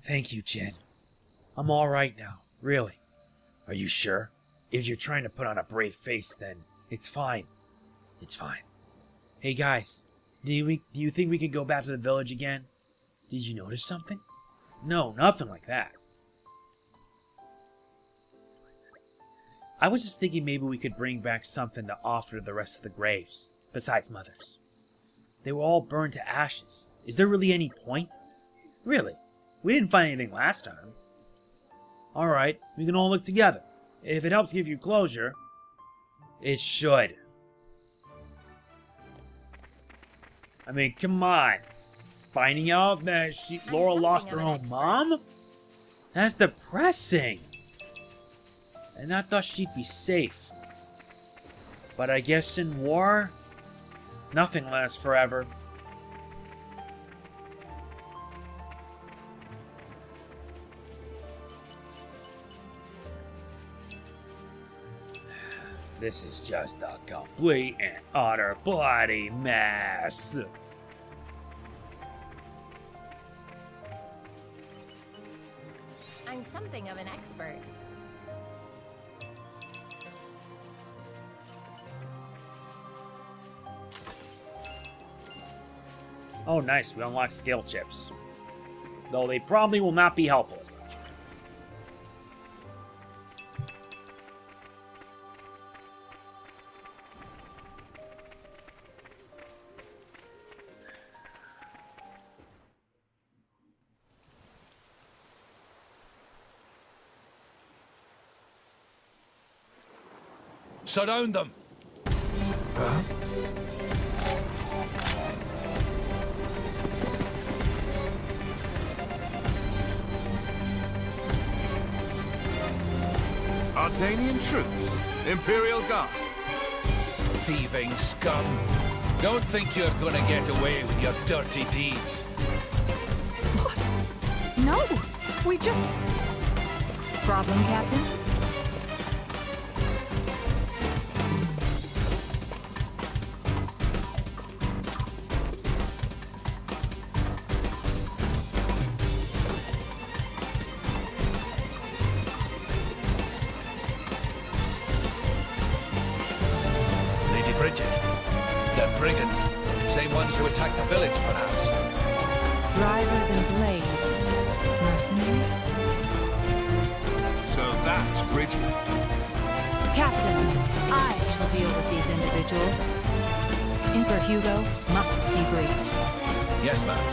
Thank you, Jen. I'm all right now, really. Are you sure? If you're trying to put on a brave face, then it's fine. It's fine. Hey guys, do you think we could go back to the village again? Did you notice something? No, nothing like that. I was just thinking maybe we could bring back something to offer to the rest of the graves, besides Mother's. They were all burned to ashes. Is there really any point? Really? We didn't find anything last time. Alright, we can all look together. If it helps give you closure, it should. I mean, come on. Finding out that Lora lost her own mom? That's depressing. And I thought she'd be safe. But I guess in war, nothing lasts forever. This is just a complete and utter bloody mess. I'm something of an expert. Oh, nice. We unlocked skill chips. Though they probably will not be helpful as much. Surround them! Ardanian troops? Imperial Guard? Thieving scum! Don't think you're gonna get away with your dirty deeds. What? No! We just... Problem, Captain? Brigands. Same ones who attacked the village, perhaps. Drivers and blades. Mercenaries? So that's Brighid. Captain, I shall deal with these individuals. Emperor Hugo must be briefed. Yes, ma'am.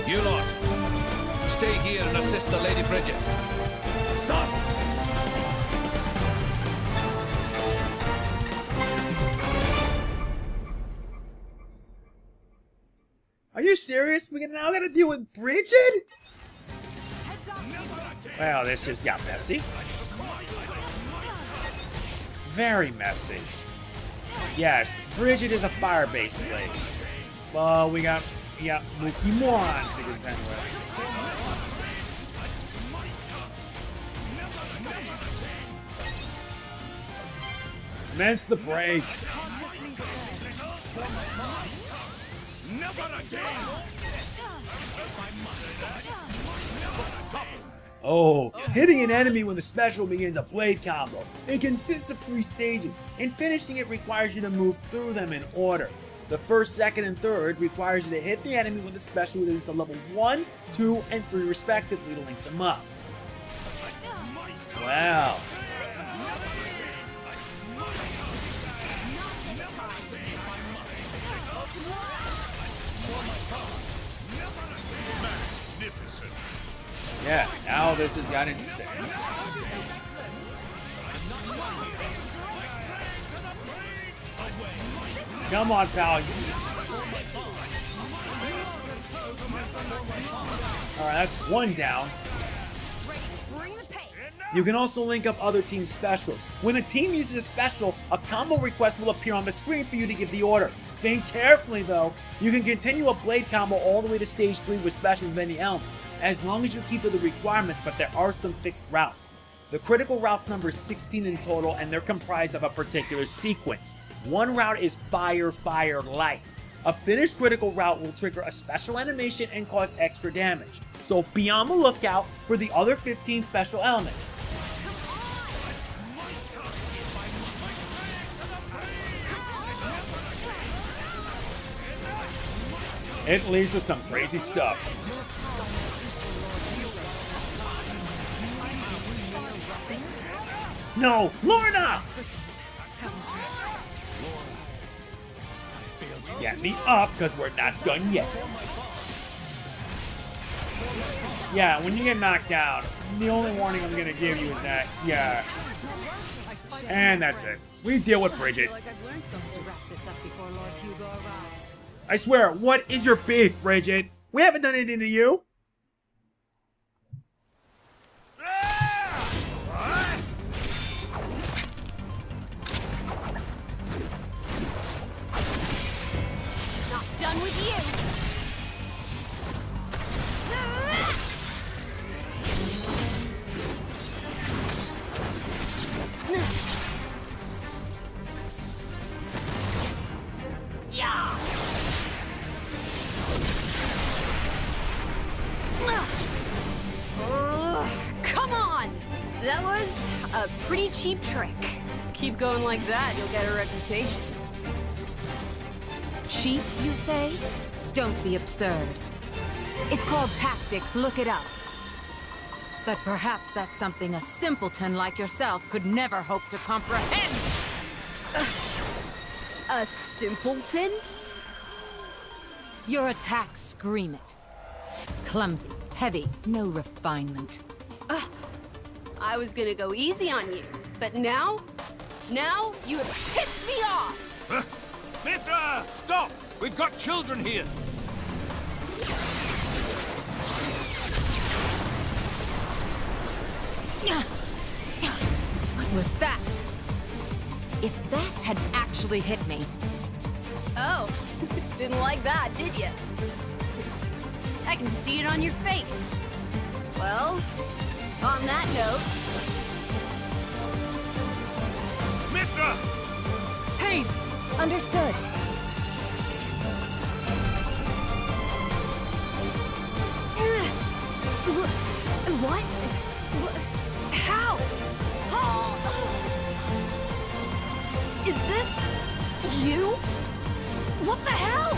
You lot, stay here and assist the Lady Brighid. Stop! Are you serious? We now gotta deal with Brighid? Well, this just got messy. Very messy. Yes, Brighid is a fire-based blade. Well, we got Mookie morons to contend with. Commence the break. Oh, hitting an enemy when the special begins a blade combo. It consists of 3 stages, and finishing it requires you to move through them in order. The first, second, and third requires you to hit the enemy with a special that is a level 1, 2, and 3 respectively to link them up. Wow. Yeah, now this has got interesting. Come on, pal. Alright, that's 1 down. You can also link up other team specials. When a team uses a special, a combo request will appear on the screen for you to give the order. Think carefully though. You can continue a blade combo all the way to stage 3 with specials of any element, as long as you keep to the requirements, but there are some fixed routes. The critical routes number 16 in total, and they're comprised of a particular sequence. One route is Fire, Fire, Light. A finished critical route will trigger a special animation and cause extra damage. So be on the lookout for the other 15 special elements. It leads to some crazy stuff. No, Lora! Get me up, because we're not done yet. Yeah, when you get knocked down, the only warning I'm going to give you is that, yeah. And that's it. We deal with Brighid. I swear, what is your beef, Brighid? We haven't done anything to you. a pretty cheap trick. Keep going like that, you'll get a reputation. Cheap, you say? Don't be absurd. It's called tactics, look it up. But perhaps that's something a simpleton like yourself could never hope to comprehend. A simpleton? Your attacks scream it. Clumsy, heavy, no refinement. I was gonna go easy on you, but now you have pissed me off! Mythra! Stop! We've got children here! What was that? If that had actually hit me... Oh, didn't like that, did you? I can see it on your face. Well, on that note... Mythra! Haze! Understood. What? How? Is this you? What the hell?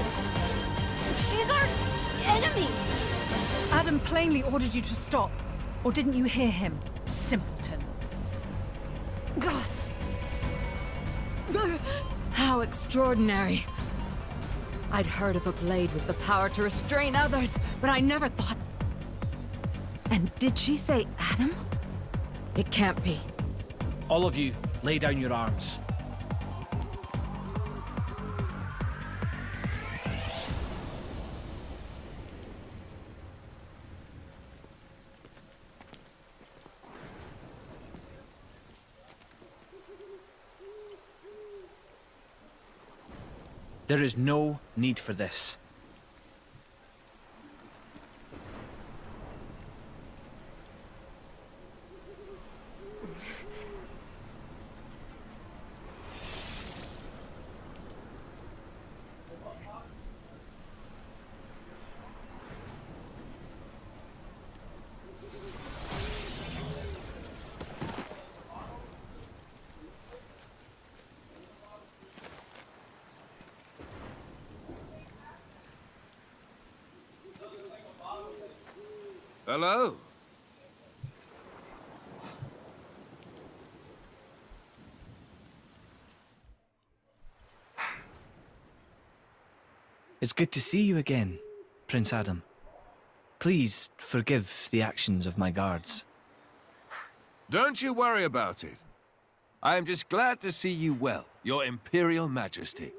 She's our enemy. Addam plainly ordered you to stop. Or didn't you hear him? Simpleton. How extraordinary. I'd heard of a blade with the power to restrain others, but I never thought... And did she say Addam? It can't be. All of you, lay down your arms. There is no need for this. Hello? It's good to see you again, Prince Addam. Please forgive the actions of my guards. Don't you worry about it. I am just glad to see you well, Your Imperial Majesty.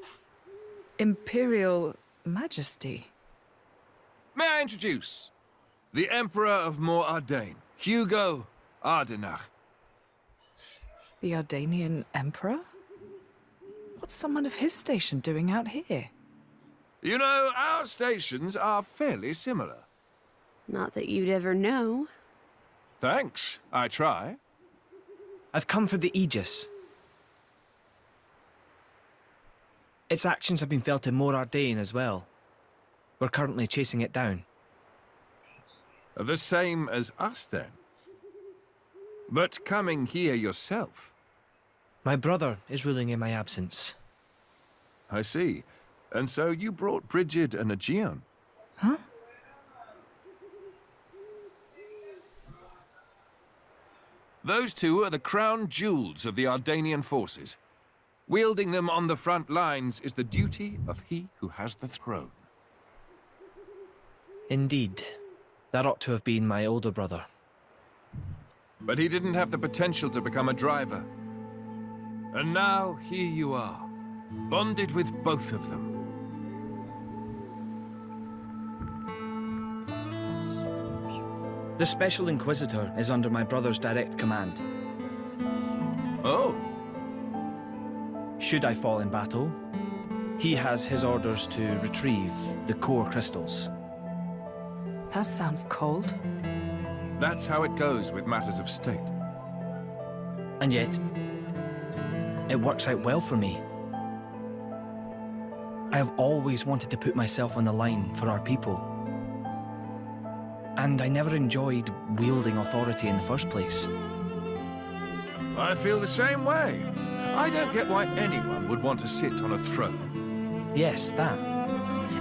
Imperial Majesty? May I introduce? The Emperor of Mor Ardain, Hugo Ardain. The Ardainian Emperor? What's someone of his station doing out here? You know, our stations are fairly similar. Not that you'd ever know. Thanks, I try. I've come for the Aegis. Its actions have been felt in Mor Ardain as well. We're currently chasing it down. The same as us, then. But coming here yourself. My brother is ruling in my absence. I see. And so you brought Brighid and Aegaeon. Huh? Those two are the crown jewels of the Ardainian forces. Wielding them on the front lines is the duty of he who has the throne. Indeed. That ought to have been my older brother. But he didn't have the potential to become a driver. And now, here you are, bonded with both of them. The Special Inquisitor is under my brother's direct command. Oh. Should I fall in battle, he has his orders to retrieve the core crystals. That sounds cold. That's how it goes with matters of state. And yet, it works out well for me. I have always wanted to put myself on the line for our people. And I never enjoyed wielding authority in the first place. I feel the same way. I don't get why anyone would want to sit on a throne. Yes, that.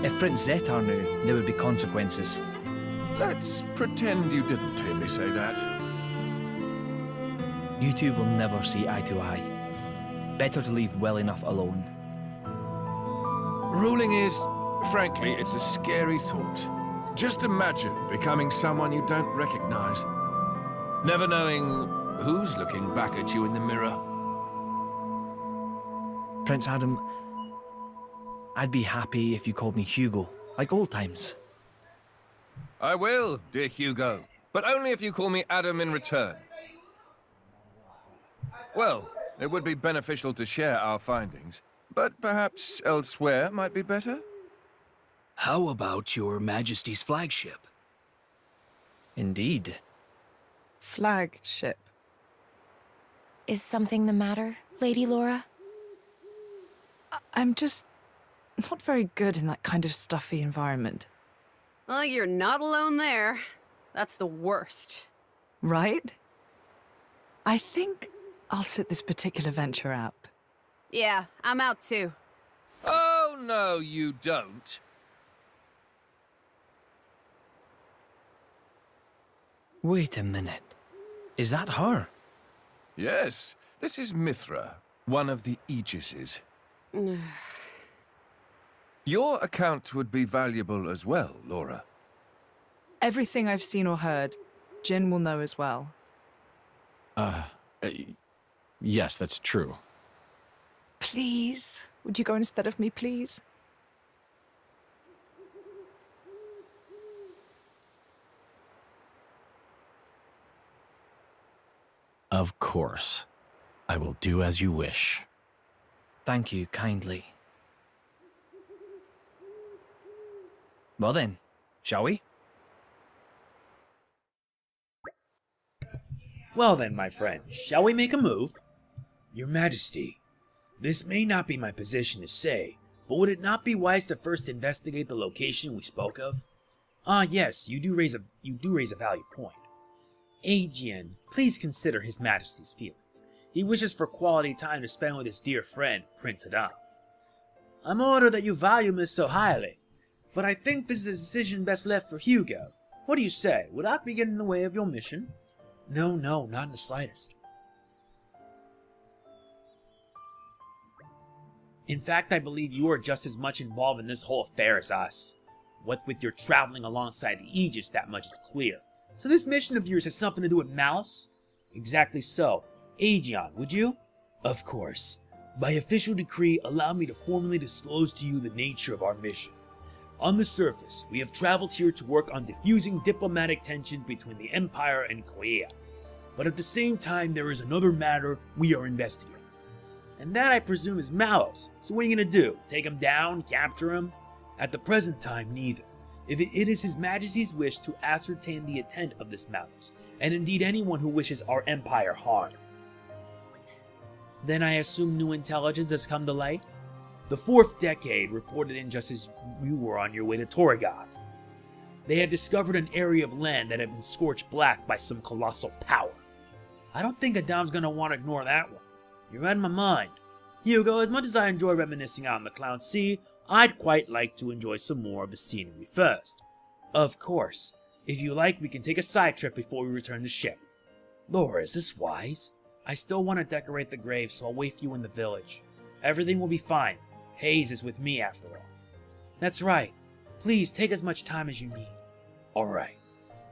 If Prince Zetar knew, there would be consequences. Let's pretend you didn't hear me say that. You two will never see eye to eye. Better to leave well enough alone. Ruling is, frankly, it's a scary thought. Just imagine becoming someone you don't recognize. Never knowing who's looking back at you in the mirror. Prince Addam, I'd be happy if you called me Hugo, like old times. I will, dear Hugo, but only if you call me Addam in return. Well, it would be beneficial to share our findings, but perhaps elsewhere might be better? How about your Majesty's flagship? Indeed. Flagship. Is something the matter, Lady Lora? I'm just not very good in that kind of stuffy environment. Well, you're not alone there. That's the worst. Right? I think I'll sit this particular venture out. Yeah, I'm out too. Oh, no, you don't. Wait a minute. Is that her? Yes, this is Mythra, one of the Aegises. Your account would be valuable as well, Lora. Everything I've seen or heard, Jin will know as well. Yes, that's true. Please? Would you go instead of me, please? Of course. I will do as you wish. Thank you kindly. Well then, shall we? Well then, my friend, shall we make a move? Your Majesty, this may not be my position to say, but would it not be wise to first investigate the location we spoke of? Ah yes, you do raise a valid point. Aegaeon, please consider His Majesty's feelings. He wishes for quality time to spend with his dear friend, Prince Addam. I'm honored that you value me so highly, but I think this is a decision best left for Hugo. What do you say? Would that be getting in the way of your mission? No, not in the slightest. In fact, I believe you are just as much involved in this whole affair as us. What with your traveling alongside the Aegis, that much is clear. So this mission of yours has something to do with Malos? Exactly so. Aegaeon, would you? Of course. By official decree, allow me to formally disclose to you the nature of our mission. On the surface, we have traveled here to work on diffusing diplomatic tensions between the Empire and Aegaeon. But at the same time, there is another matter we are investigating. And that, I presume, is Malos. So what are you going to do? Take him down? Capture him? At the present time, neither. It is His Majesty's wish to ascertain the intent of this Malos, and indeed anyone who wishes our Empire harm. Then I assume new intelligence has come to light? The 4th decade reported in just as you were on your way to Torgath. They had discovered an area of land that had been scorched black by some colossal power. I don't think Addam's going to want to ignore that one. You're read my mind. Hugo, as much as I enjoy reminiscing out on the Cloud Sea, I'd quite like to enjoy some more of the scenery first. Of course. If you like, we can take a side trip before we return to ship. Lora, is this wise? I still want to decorate the grave, so I'll wait for you in the village. Everything will be fine. Hayes is with me, after all. That's right. Please, take as much time as you need. Alright.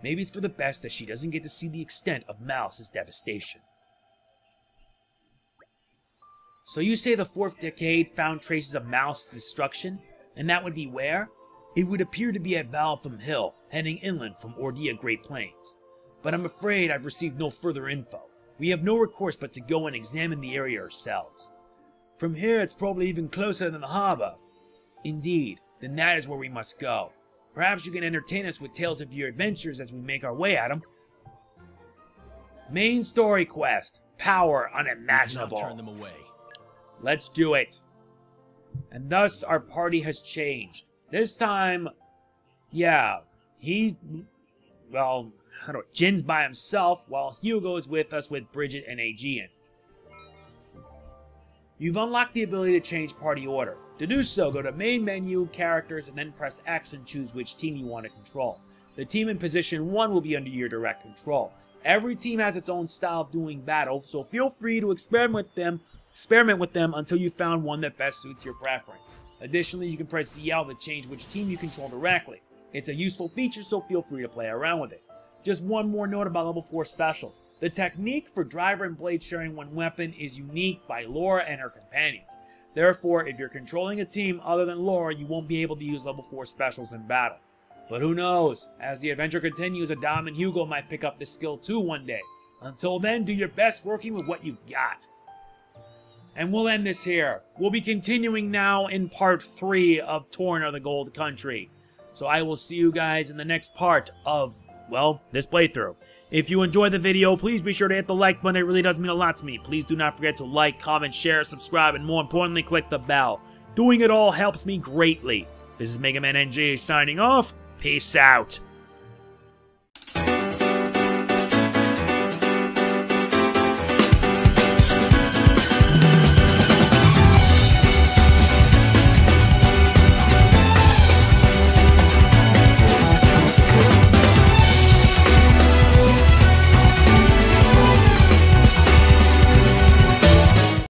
Maybe it's for the best that she doesn't get to see the extent of Malos' devastation. So you say the 4th decade found traces of Malos' destruction? And that would be where? It would appear to be at Valtham Hill, heading inland from Ordia Great Plains. But I'm afraid I've received no further info. We have no recourse but to go and examine the area ourselves. From here it's probably even closer than the harbor. Indeed, then that is where we must go. Perhaps you can entertain us with tales of your adventures as we make our way at them. Main story quest. Power unimaginable. Turn them away. Let's do it. And thus our party has changed. This time, yeah, Jin's by himself while Hugo is with us with Brighid and Aegaeon. You've unlocked the ability to change party order. To do so, go to main menu, characters, and then press X and choose which team you want to control. The team in position 1 will be under your direct control. Every team has its own style of doing battle, so feel free to experiment with them until you found one that best suits your preference. Additionally, you can press ZL to change which team you control directly. It's a useful feature, so feel free to play around with it. Just one more note about level 4 specials. The technique for driver and blade sharing one weapon is unique by Lora and her companions. Therefore, if you're controlling a team other than Lora, you won't be able to use level 4 specials in battle. But who knows? As the adventure continues, Addam and Hugo might pick up this skill too one day. Until then, do your best working with what you've got. And we'll end this here. We'll be continuing now in part 3 of Torna The Golden Country. So I will see you guys in the next part of, well, this playthrough. If you enjoyed the video, please be sure to hit the like button. It really does mean a lot to me. Please do not forget to like, comment, share, subscribe, and more importantly, click the bell. Doing it all helps me greatly. This is MegamanNG signing off. Peace out.